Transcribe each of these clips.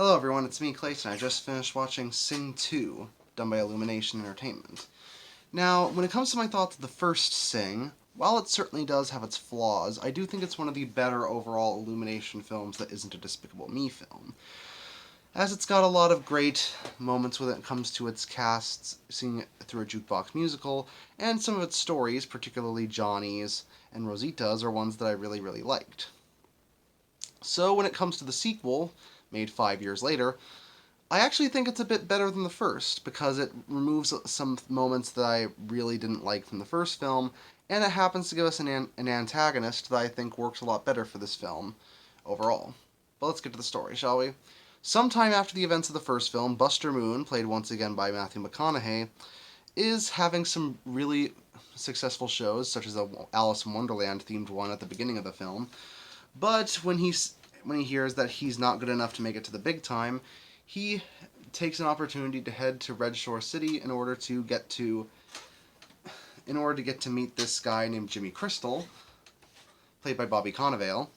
Hello everyone, it's me, Clayton. I just finished watching Sing 2, done by Illumination Entertainment. Now, when it comes to my thoughts of the first Sing, while it certainly does have its flaws, I do think it's one of the better overall Illumination films that isn't a Despicable Me film. As it's got a lot of great moments when it comes to its casts, seeing it through a jukebox musical, and some of its stories, particularly Johnny's and Rosita's, are ones that I really liked. So when it comes to the sequel, made 5 years later, I actually think it's a bit better than the first, because it removes some moments that I really didn't like from the first film, and it happens to give us an antagonist that I think works a lot better for this film overall. But let's get to the story, shall we? Sometime after the events of the first film, Buster Moon, played once again by Matthew McConaughey, is having some really successful shows, such as the Alice in Wonderland themed one at the beginning of the film. But when he hears that he's not good enough to make it to the big time, he takes an opportunity to head to Red Shore City in order to get to meet this guy named Jimmy Crystal, played by Bobby Cannavale,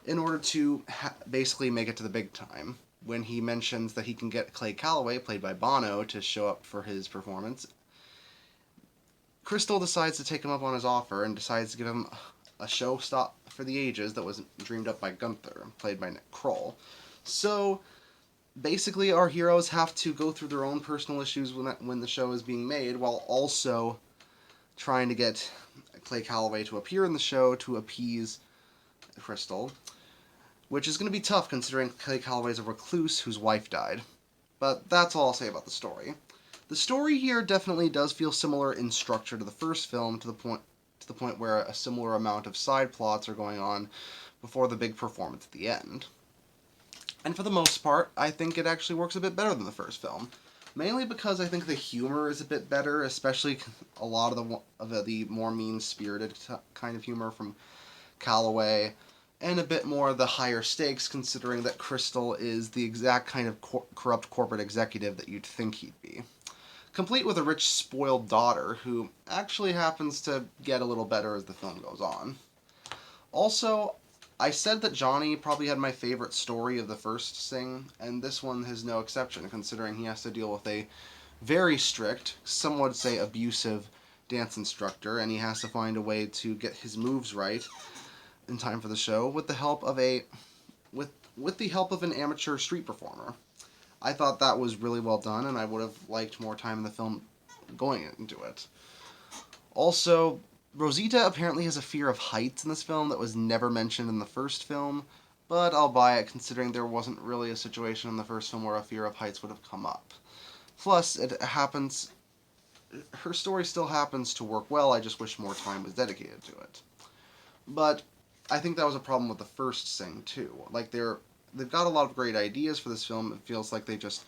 in order to basically make it to the big time. When he mentions that he can get Clay Calloway, played by Bono, to show up for his performance, Crystal decides to take him up on his offer and decides to give him a show stop for the ages that was dreamed up by Gunther, played by Nick Kroll. So basically, our heroes have to go through their own personal issues when the show is being made, while also trying to get Clay Calloway to appear in the show to appease Crystal, which is going to be tough considering Clay Calloway is a recluse whose wife died. But that's all I'll say about the story. The story here definitely does feel similar in structure to the first film, to the point where a similar amount of side plots are going on before the big performance at the end. And for the most part, I think it actually works a bit better than the first film. Mainly because I think the humor is a bit better, especially a lot of the more mean-spirited kind of humor from Calloway, and a bit more of the higher stakes, considering that Crystal is the exact kind of corrupt corporate executive that you'd think he'd be. Complete with a rich, spoiled daughter who actually happens to get a little better as the film goes on. Also, I said that Johnny probably had my favorite story of the first Sing, and this one is no exception, considering he has to deal with a very strict, some would say abusive, dance instructor, and he has to find a way to get his moves right in time for the show with the help of an amateur street performer. I thought that was really well done, and I would have liked more time in the film going into it. Also, Rosita apparently has a fear of heights in this film that was never mentioned in the first film, but I'll buy it considering there wasn't really a situation in the first film where a fear of heights would have come up. Plus, her story still happens to work well, I just wish more time was dedicated to it. But I think that was a problem with the first Sing, too. They've got a lot of great ideas for this film. It feels like they just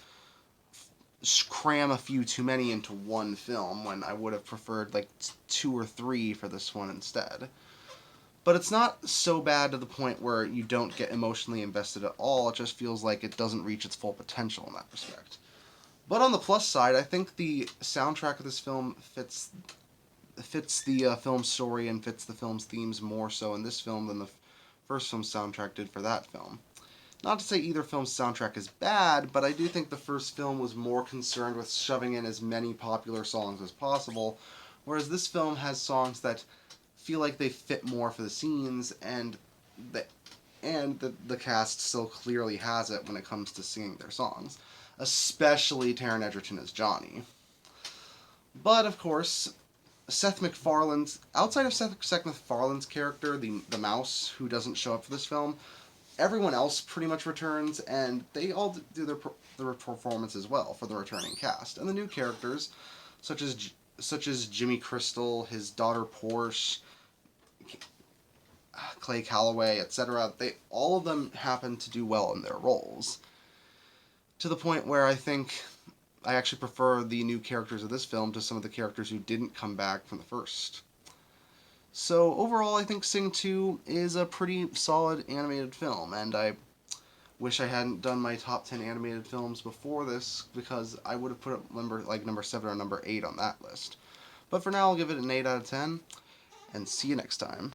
cram a few too many into one film, when I would have preferred, 2 or 3 for this one instead. But it's not so bad to the point where you don't get emotionally invested at all. It just feels like it doesn't reach its full potential in that respect. But on the plus side, I think the soundtrack of this film fits the film's story and fits the film's themes more so in this film than the first film's soundtrack did for that film. Not to say either film's soundtrack is bad, but I do think the first film was more concerned with shoving in as many popular songs as possible, whereas this film has songs that feel like they fit more for the scenes, and the cast still clearly has it when it comes to singing their songs, especially Taron Egerton as Johnny. But, of course, outside of Seth MacFarlane's character, the mouse, who doesn't show up for this film, everyone else pretty much returns, and they all do their performance as well for the returning cast. And the new characters, such as Jimmy Crystal, his daughter Porsche, Clay Calloway, etc., all of them happen to do well in their roles. To the point where I think I actually prefer the new characters of this film to some of the characters who didn't come back from the first. So overall, I think Sing 2 is a pretty solid animated film, and I wish I hadn't done my top 10 animated films before this, because I would have put it number 7 or number 8 on that list. But for now, I'll give it an 8 out of 10, and see you next time.